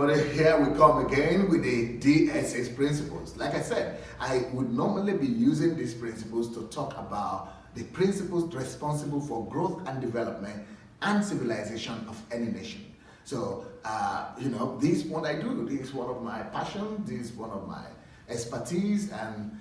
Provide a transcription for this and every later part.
everybody. Here we come again with the DSA principles. Like I said, I would normally be using these principles to talk about the principles responsible for growth and development and civilization of any nation. So, this is what I do. This is one of my passions. This is one of my expertise, and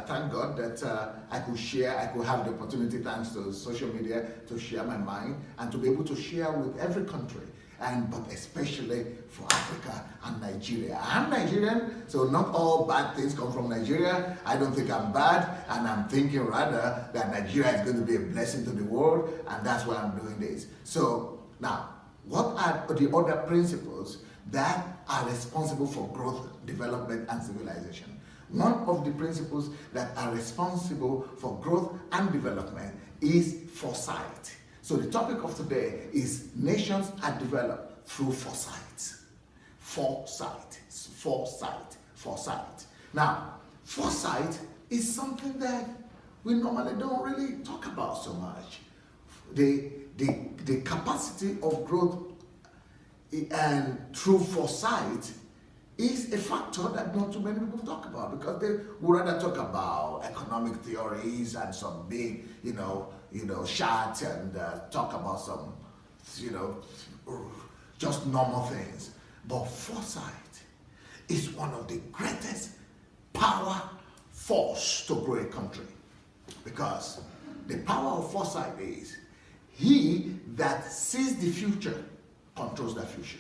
thank God that I could share, I could have the opportunity, thanks to social media, to share my mind and to be able to share with every country, but especially for Africa and Nigeria. I'm Nigerian, so not all bad things come from Nigeria. I don't think I'm bad, and I'm thinking rather that Nigeria is going to be a blessing to the world, and that's why I'm doing this. So now, what are the other principles that are responsible for growth, development, and civilization? One of the principles that are responsible for growth and development is foresight. So the topic of today is nations are developed through foresight. Foresight, foresight, foresight. Now, foresight is something that we normally don't really talk about so much. The capacity of growth and through foresight is a factor that not too many people talk about, because they would rather talk about economic theories and some big, shots, and talk about some, just normal things. But foresight is one of the greatest power force to grow a country, because the power of foresight is he that sees the future controls the future.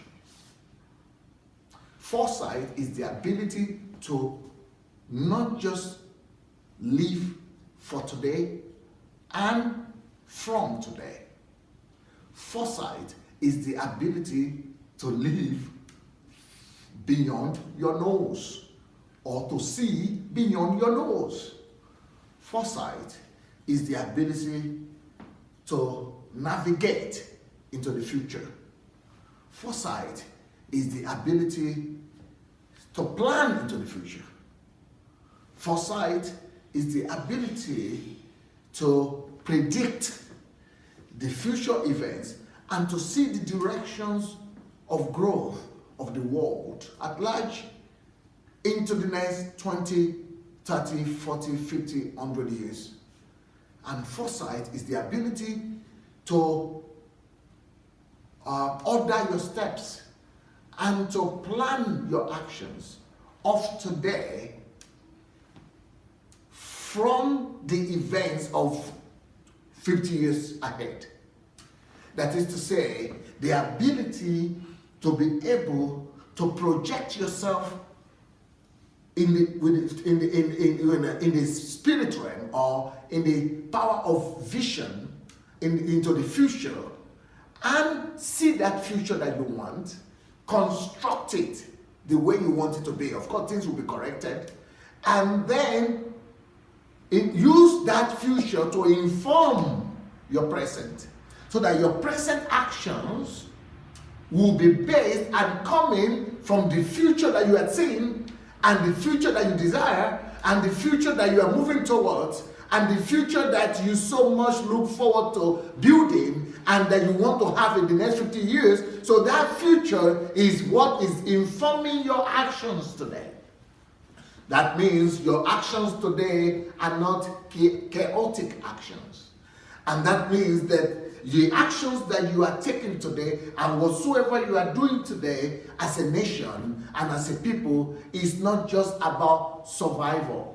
Foresight is the ability to not just live for today and from today. Foresight is the ability to live beyond your nose, or to see beyond your nose. Foresight is the ability to navigate into the future. Foresight is the ability to plan into the future. Foresight is the ability to predict the future events and to see the directions of growth of the world at large into the next 20, 30, 40, 50, 100 years. And foresight is the ability to order your steps and to plan your actions of today from the events of 50 years ahead. That is to say, the ability to be able to project yourself in the spirit realm, or in the power of vision into the future, and see that future that you want, construct it the way you want it to be. Of course, things will be corrected, and then use that future to inform your present, so that your present actions will be based and coming from the future that you had seen, and the future that you desire, and the future that you are moving towards, and the future that you so much look forward to building, and that you want to have in the next 50 years. So that future is what is informing your actions today. That means your actions today are not chaotic actions. And that means that the actions that you are taking today, and whatsoever you are doing today as a nation and as a people, is not just about survival.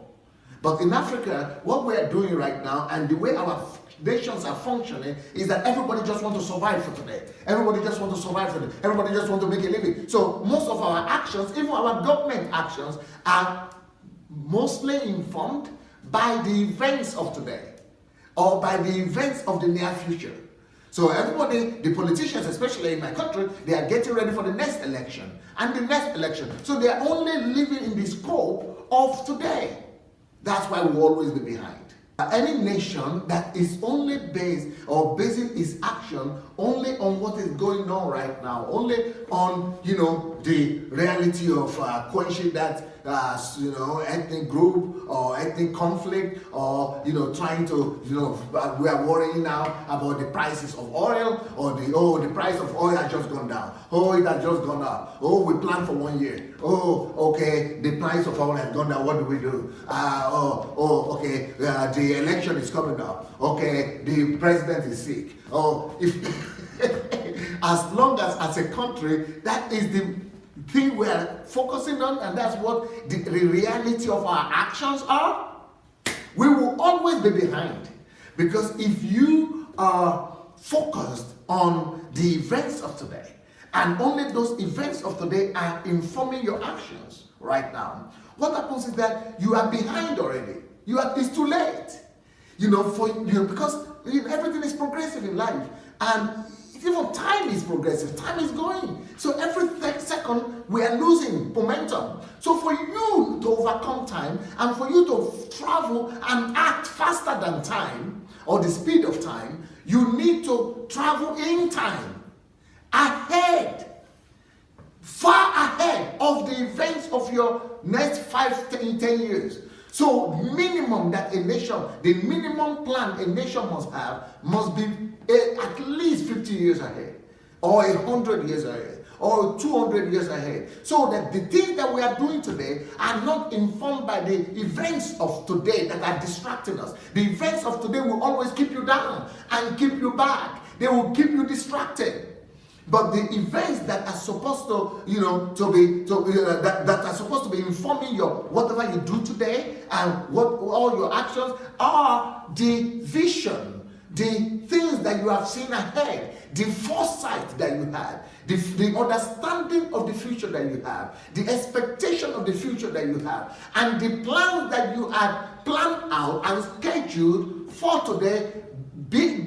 But in Africa, what we are doing right now, and the way our nations are functioning, is that everybody just wants to survive for today. Everybody just wants to survive for today. Everybody just wants to make a living. So most of our actions, even our government actions, are mostly informed by the events of today, or by the events of the near future. So everybody, the politicians, especially in my country, they are getting ready for the next election and the next election. So they are only living in the scope of today. That's why we will always be behind. Any nation that is only based or basing its action only on what is going on right now, only on the reality of quenching that ethnic group or ethnic conflict, or trying to we are worrying now about the prices of oil, or the price of oil has just gone down. Oh, it has just gone up. Oh, we planned for 1 year. Oh, okay, the price of oil has gone down. What do we do? Okay, the election is coming up. Okay, the president is sick. Oh, if as long as a country, that is the thing we are focusing on, and that's what the reality of our actions are, we will always be behind. Because if you are focused on the events of today, and only those events of today are informing your actions right now, what happens is that you are behind already. It's too late. Because everything is progressive in life, and even time is progressive. Time is going. So every second we are losing momentum. So for you to overcome time, and for you to travel and act faster than time, or the speed of time, you need to travel in time, ahead, far ahead of the events of your next 5, 10 years. So minimum that a nation, the minimum plan a nation must have must be at least 50 years ahead, or 100 years ahead, or 200 years ahead, so that the things that we are doing today are not informed by the events of today that are distracting us. The events of today will always keep you down and keep you back. They will keep you distracted. But the events that are supposed that are supposed to be informing your whatever you do today, and what all your actions are, the vision, the things that you have seen ahead, the foresight that you had, the understanding of the future that you have, the expectation of the future that you have, and the plans that you had planned out and scheduled for today,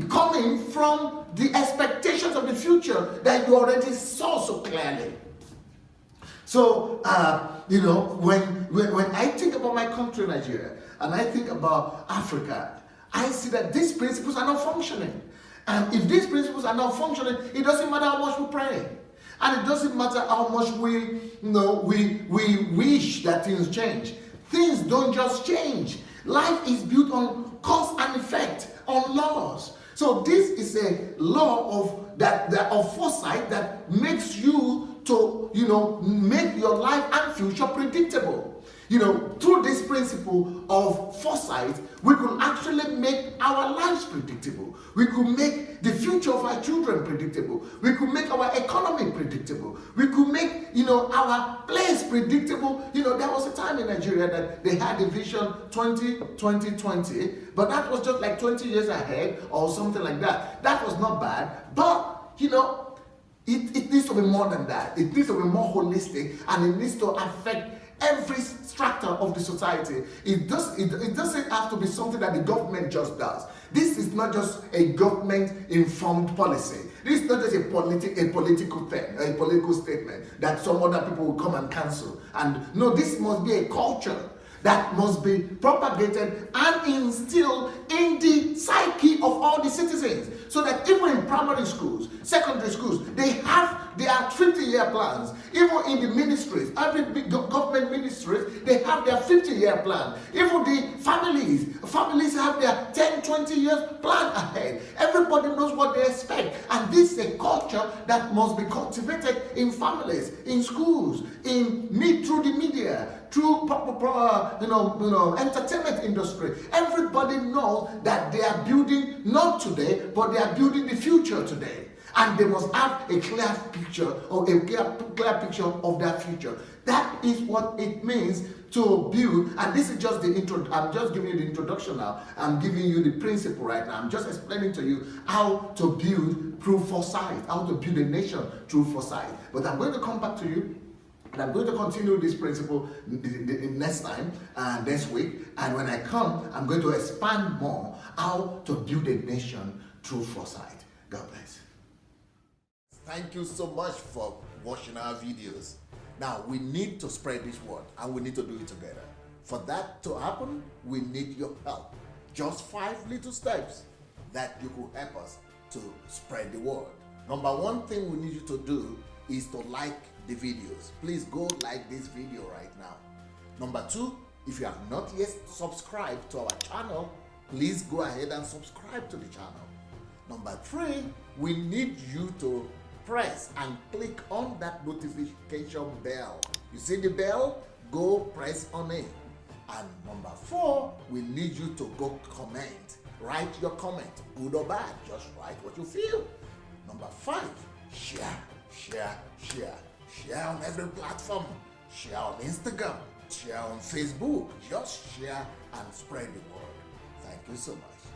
coming from the expectations of the future that you already saw so clearly. So, when I think about my country, Nigeria, and I think about Africa, I see that these principles are not functioning. And if these principles are not functioning, it doesn't matter how much we pray. And it doesn't matter how much we wish that things change. Things don't just change. Life is built on cause and effect, on laws. So this is a law of foresight that makes you to make your life and future predictable. Through this principle of foresight, we could actually make our lives predictable. We could make the future of our children predictable. We could make our economy predictable. We could make, our place predictable. There was a time in Nigeria that they had a vision 2020, but that was just like 20 years ahead or something like that. That was not bad, but, it needs to be more than that. It needs to be more holistic, and it needs to affect every strata of the society. It doesn't have to be something that the government just does. This is not just a government-informed policy. This is not just a political thing, a political statement that some other people will come and cancel. And no, this must be a culture that must be propagated and instilled in the psyche of all the citizens, so that even in primary schools, secondary schools, they have their 50-year plans. Even in the ministries, every big government ministries, they have their 50-year plan. Even the families have their 10, 20 years plan ahead. Everybody knows what they expect. And this is a culture that must be cultivated in families, in schools, through the media, through entertainment industry. Everybody knows that they are building not today, but they are building the future today. And they must have a clear picture, or a clear picture of their future. That is what it means to build. And this is just the intro. I'm just giving you the introduction now. I'm giving you the principle right now. I'm just explaining to you how to build through foresight, how to build a nation through foresight. But I'm going to come back to you, and I'm going to continue this principle next time, next week. And when I come, I'm going to expand more how to build a nation through foresight. God bless. Thank you so much for watching our videos. Now, we need to spread this word, and we need to do it together. For that to happen, we need your help. Just 5 little steps that you could help us to spread the word. Number one thing we need you to do is to like the videos. Please go like this video right now. Number 2, if you have not yet subscribed to our channel, please go ahead and subscribe to the channel. Number 3, we need you to press and click on that notification bell. You see the bell? Go press on it. And number 4, we need you to go comment. Write your comment, good or bad, just write what you feel. Number 5, share on every platform. Share on Instagram, share on Facebook. Just share and spread the word. Thank you so much.